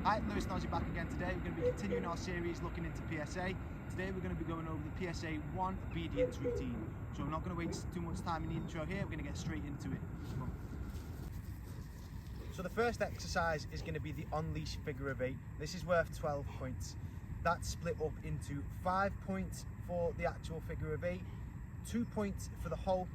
Hi, Lewis and Ozzy back again today. We're going to be continuing our series looking into PSA. Today we're going to be going over the PSA 1 obedience routine. So we're not going to waste too much time in the intro here, we're going to get straight into it. So the first exercise is going to be the on-leash figure of 8. This is worth 12 points. That's split up into 5 points for the actual figure of 8, 2 points for the halt,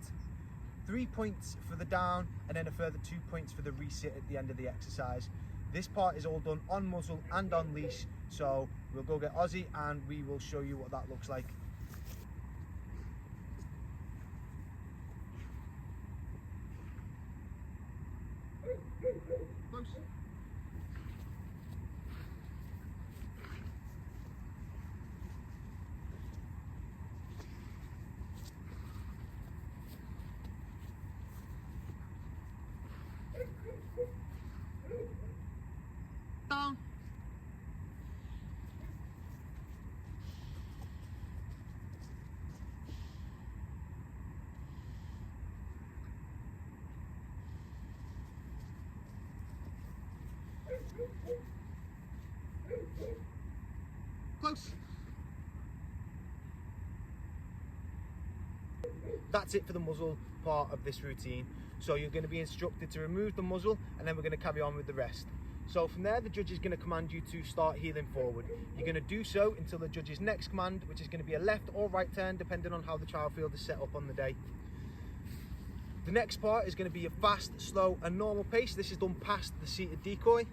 3 points for the down, and then a further 2 points for the resit at the end of the exercise. This part is all done on muzzle and on leash, so we'll go get Ozzy and we will show you what that looks like. Close. Down. Close. That's it for the muzzle part of this routine. So you're going to be instructed to remove the muzzle and then we're going to carry on with the rest. So from there, the judge is going to command you to start heeling forward. You're going to do so until the judge's next command, which is going to be a left or right turn, depending on how the trial field is set up on the day. The next part is going to be a fast, slow and normal pace. This is done past the seated decoy.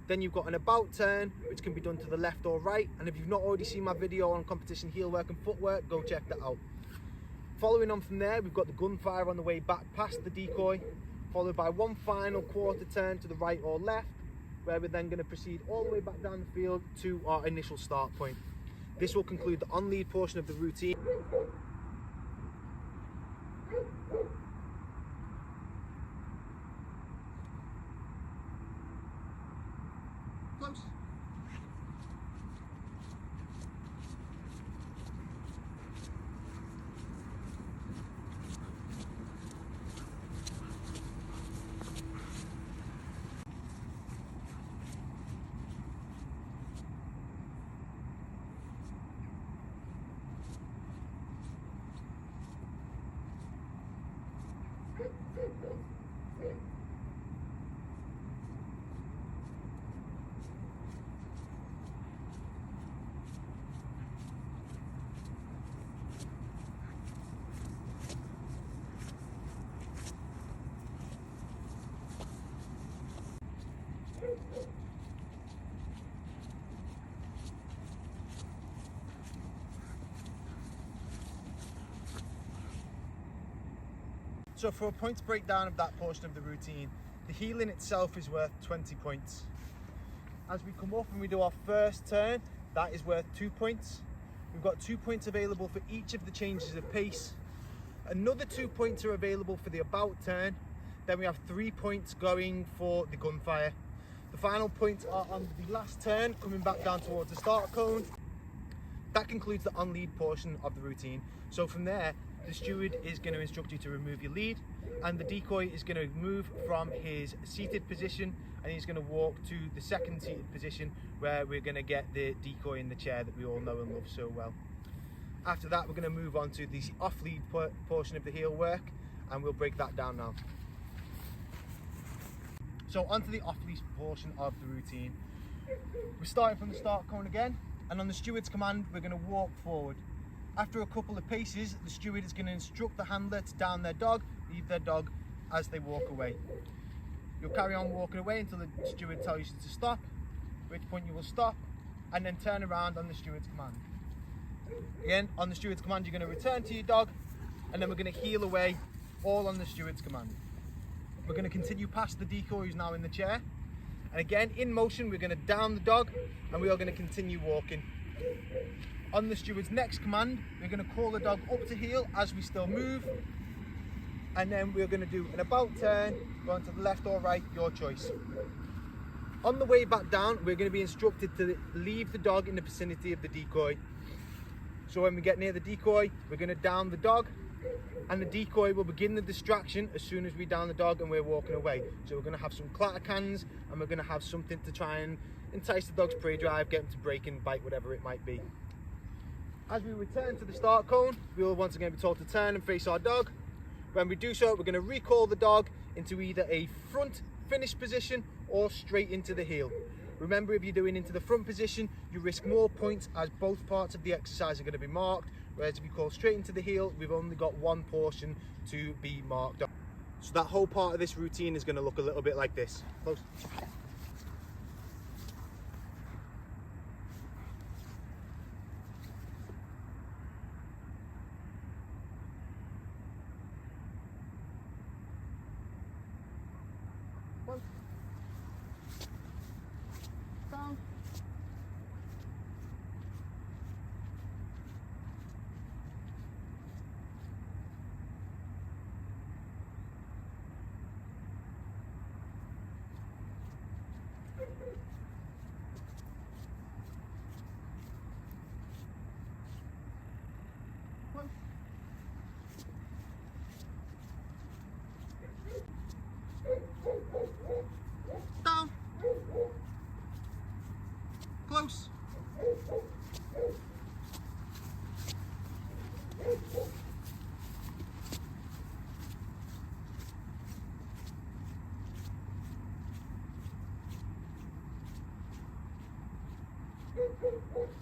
Then you've got an about turn, which can be done to the left or right. And if you've not already seen my video on competition heel work and footwork, go check that out. Following on from there, we've got the gunfire on the way back past the decoy, followed by one final quarter turn to the right or left, where we're then going to proceed all the way back down the field to our initial start point. This will conclude the on-lead portion of the routine. Close. So for a points breakdown of that portion of the routine, the heeling itself is worth 20 points. As we come up and we do our first turn, that is worth 2 points. We've got 2 points available for each of the changes of pace. Another 2 points are available for the about turn. Then we have 3 points going for the gunfire. The final points are on the last turn, coming back down towards the start cone. That concludes the on-lead portion of the routine. So from there, the steward is going to instruct you to remove your lead, and the decoy is going to move from his seated position and he's going to walk to the second seated position, where we're going to get the decoy in the chair that we all know and love so well. After that, we're going to move on to the off-lead portion of the heel work, and we'll break that down now. So onto the off-leash portion of the routine. We're starting from the start cone again, and on the steward's command, we're going to walk forward. After a couple of paces, the steward is going to instruct the handler to down their dog, leave their dog as they walk away. You'll carry on walking away until the steward tells you to stop, at which point you will stop and then turn around on the steward's command. Again, on the steward's command, you're going to return to your dog, and then we're going to heel away, all on the steward's command. We're going to continue past the decoy who's now in the chair, and again, in motion, we're going to down the dog and we are going to continue walking. On the steward's next command, we're going to call the dog up to heel as we still move, and then we're going to do an about turn, going to the left or right, your choice. On the way back down, we're going to be instructed to leave the dog in the vicinity of the decoy. So when we get near the decoy, we're going to down the dog, And the decoy will begin the distraction as soon as we down the dog and we're walking away. So we're going to have some clatter cans, and we're going to have something to try and entice the dog's prey drive, get him to break and bite, whatever it might be. As we return to the start cone, we will once again be told to turn and face our dog. When we do so, we're going to recall the dog into either a front finish position or straight into the heel. Remember, if you're doing into the front position, you risk more points as both parts of the exercise are going to be marked, whereas if you call straight into the heel, we've only got one portion to be marked up. So that whole part of this routine is going to look a little bit like this. Close. One. Down. One. Down. Close.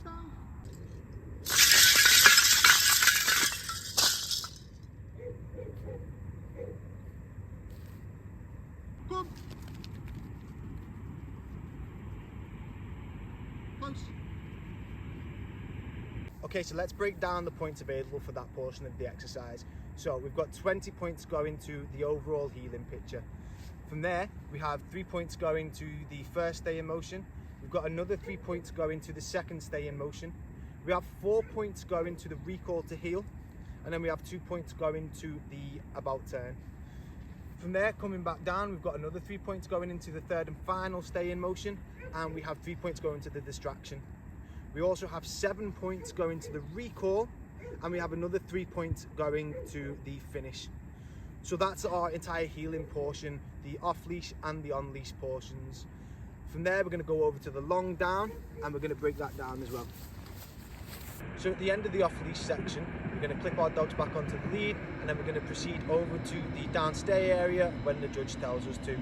Down. Good. Close. Okay, so let's break down the points available for that portion of the exercise. So we've got 20 points going to the overall healing picture. From there, we have 3 points going to the first stay in motion. We've got another 3 points going to the second stay in motion. We have 4 points going to the recall to heel. And then we have 2 points going to the about turn. From there, coming back down, we've got another 3 points going into the third and final stay in motion. And we have 3 points going to the distraction. We also have 7 points going to the recall, and we have another 3 points going to the finish. So that's our entire healing portion, the off-leash and the on-leash portions. From there, we're going to go over to the long down, and we're going to break that down as well. So at the end of the off-leash section, we're going to clip our dogs back onto the lead, and then we're going to proceed over to the downstay area when the judge tells us to.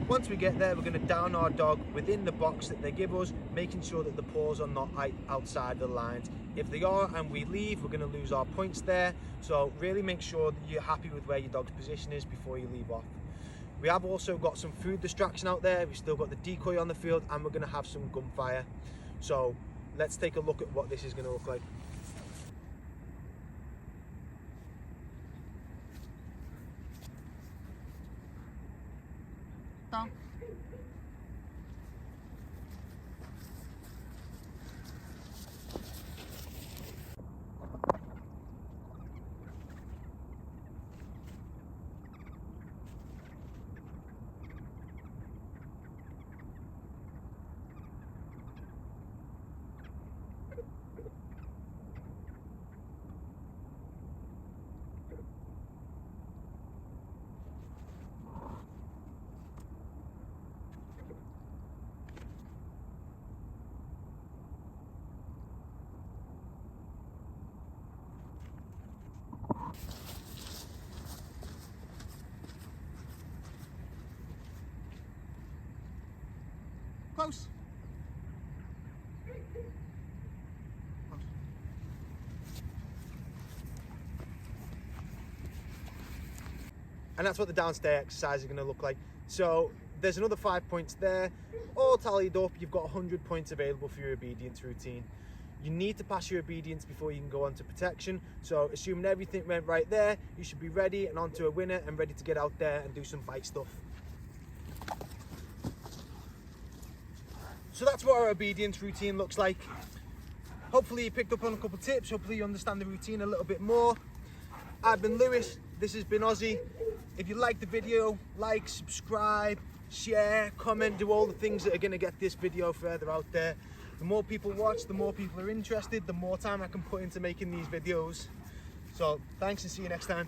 Once we get there, we're going to down our dog within the box that they give us, making sure that the paws are not outside the lines. If they are and we leave, we're going to lose our points there. So really make sure that you're happy with where your dog's position is before you leave off. We have also got some food distraction out there. We've still got the decoy on the field, and we're going to have some gunfire. So let's take a look at what this is going to look like. Down. Close. And that's what the downstay exercise is going to look like. So there's another 5 points there. All tallied up, you've got 100 points available for your obedience routine. You need to pass your obedience before you can go on to protection. So assuming everything went right there, you should be ready and onto a winner and ready to get out there and do some bite stuff. So that's what our obedience routine looks like. Hopefully you picked up on a couple of tips. Hopefully you understand the routine a little bit more. I've been Lewis, this has been Ozzy. If you like the video, like, subscribe, share, comment, do all the things that are going to get this video further out there. The more people watch, the more people are interested, the more time I can put into making these videos. So thanks and see you next time.